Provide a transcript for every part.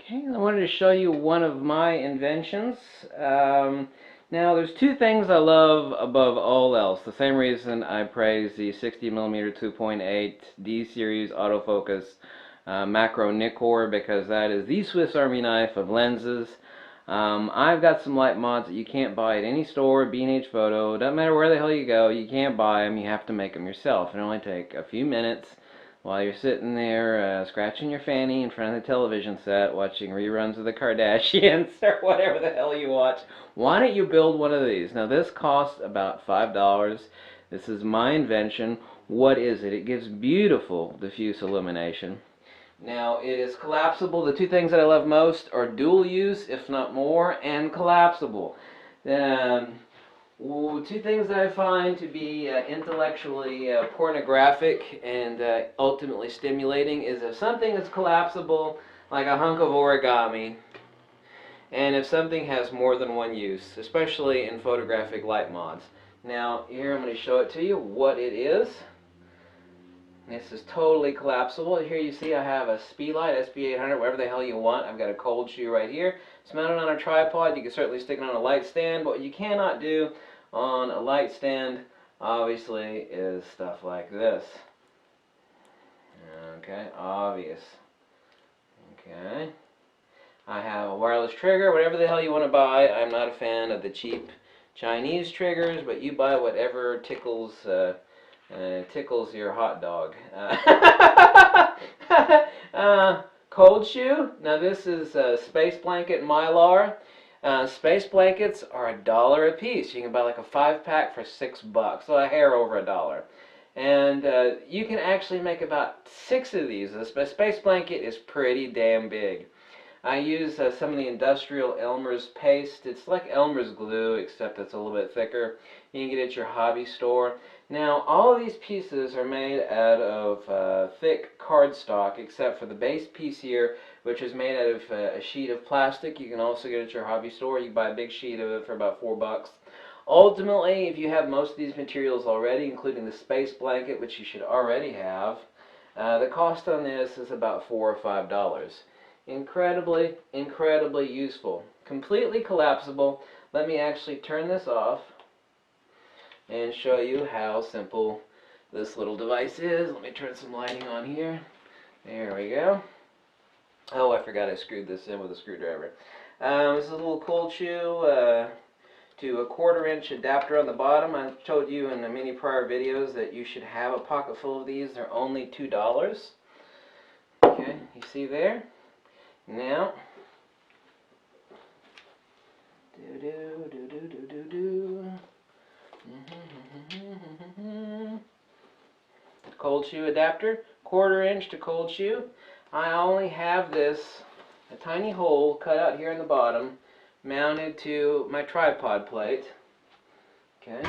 Okay, I wanted to show you one of my inventions. Now, there's two things I love above all else. The same reason I praise the 60mm 2.8 D series autofocus macro Nikkor, because that is the Swiss Army knife of lenses. I've got some light mods that you can't buy at any store, B&H Photo. Doesn't matter where the hell you go, you can't buy them. You have to make them yourself. It only takes a few minutes while you're sitting there scratching your fanny in front of the television set, watching reruns of the Kardashians or whatever the hell you watch. Why don't you build one of these? Now, this costs about $5. This is my invention. What is it? It gives beautiful diffuse illumination. Now, it is collapsible. The two things that I love most are dual use, if not more, and collapsible. Two things that I find to be intellectually pornographic and ultimately stimulating is if something is collapsible, like a hunk of origami, and if something has more than one use, especially in photographic light mods. Now, here I'm going to show it to you what it is. This is totally collapsible. Here you see I have a Speedlight, SP800, whatever the hell you want. I've got a cold shoe right here. It's mounted on a tripod. You can certainly stick it on a light stand, but what you cannot do on a light stand, obviously, is stuff like this. Okay, obvious. Okay. I have a wireless trigger, whatever the hell you want to buy. I'm not a fan of the cheap Chinese triggers, but you buy whatever tickles your hot dog. Cold shoe. Now this is Space Blanket Mylar. Space blankets are $1 a piece. You can buy like a 5-pack for $6, so a hair over $1. And you can actually make about 6 of these. A space blanket is pretty damn big. I use some of the industrial Elmer's paste. It's like Elmer's glue, except it's a little bit thicker. You can get it at your hobby store. Now, all of these pieces are made out of thick cardstock, except for the base piece here, which is made out of a sheet of plastic. You can also get it at your hobby store. You can buy a big sheet of it for about $4. Ultimately, if you have most of these materials already, including the space blanket, which you should already have, the cost on this is about $4 or $5. Incredibly, incredibly useful. Completely collapsible. Let me actually turn this off and show you how simple this little device is. Let me turn some lighting on here. There we go. Oh, I forgot I screwed this in with a screwdriver. This is a little cold shoe to a 1/4-inch adapter on the bottom. I told you in the many prior videos that you should have a pocket full of these. They're only $2. Okay, you see there? Now, cold shoe adapter, 1/4-inch to cold shoe. I only have this, a tiny hole cut out here in the bottom, mounted to my tripod plate. Okay,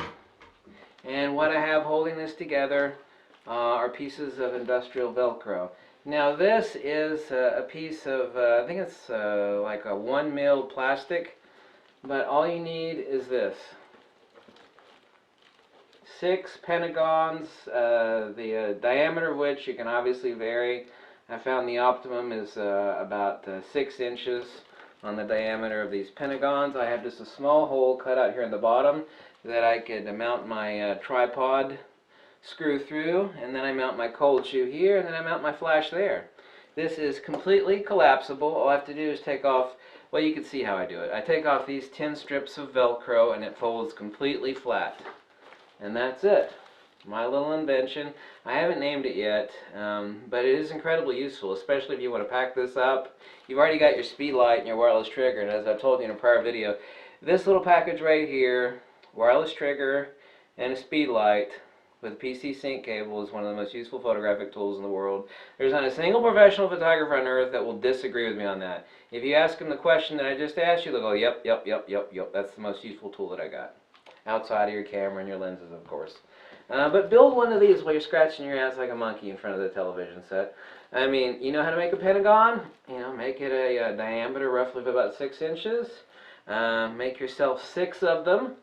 and what I have holding this together are pieces of industrial Velcro. Now this is a piece of, I think it's like a 1 mil plastic, but all you need is this. 6 pentagons, the diameter of which you can obviously vary. I found the optimum is about 6 inches on the diameter of these pentagons. I have just a small hole cut out here in the bottom that I could mount my tripod screw through, and then I mount my cold shoe here, and then I mount my flash there. This is completely collapsible. All I have to do is take off, well, you can see how I do it. I take off these 10 strips of Velcro and it folds completely flat. And that's it. My little invention. I haven't named it yet, but it is incredibly useful, especially if you want to pack this up. You've already got your Speedlight and your wireless trigger, and as I've told you in a prior video, this little package right here, wireless trigger and a Speedlight with a PC sync cable, is one of the most useful photographic tools in the world. There's not a single professional photographer on earth that will disagree with me on that. If you ask them the question that I just asked you, they'll go, yep, that's the most useful tool that I got. Outside of your camera and your lenses, of course. But build one of these while you're scratching your ass like a monkey in front of the television set. I mean, you know how to make a pentagon? You know, make it a diameter roughly of about 6 inches. Make yourself 6 of them.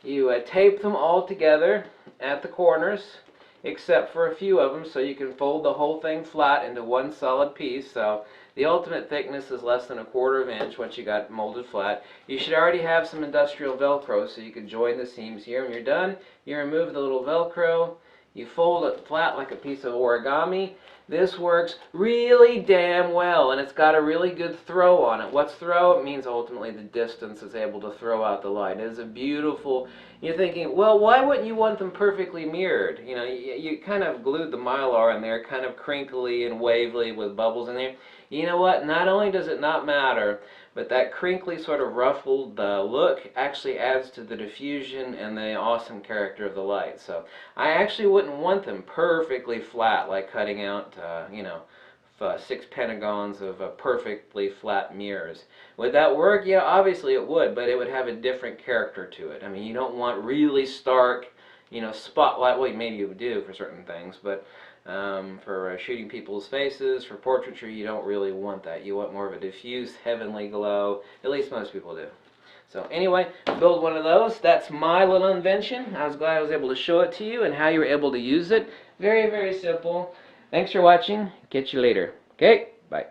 You tape them all together at the corners, except for a few of them, so you can fold the whole thing flat into one solid piece. So The ultimate thickness is less than 1/4 inch once you got molded flat. You should already have some industrial Velcro so you can join the seams here. When you're done, you remove the little Velcro, you fold it flat like a piece of origami. This works really damn well, and it's got a really good throw on it. What's throw? It means ultimately the distance is able to throw out the light. It is a beautiful... You're thinking, well, why wouldn't you want them perfectly mirrored? You know, you kind of glued the Mylar in there, kind of crinkly and wavy with bubbles in there. You know what? Not only does it not matter, but that crinkly sort of ruffled look actually adds to the diffusion and the awesome character of the light. So I actually wouldn't want them perfectly flat, like cutting out, you know, 6 pentagons of perfectly flat mirrors. Would that work? Yeah, obviously it would, but it would have a different character to it. I mean, you don't want really stark, you know, spotlight. Well, maybe you would do for certain things, but for shooting people's faces, for portraiture, you don't really want that. You want more of a diffuse, heavenly glow. At least most people do. So anyway, build one of those. That's my little invention. I was glad I was able to show it to you and how you were able to use it. Very, very simple. Thanks for watching. Catch you later. Okay? Bye.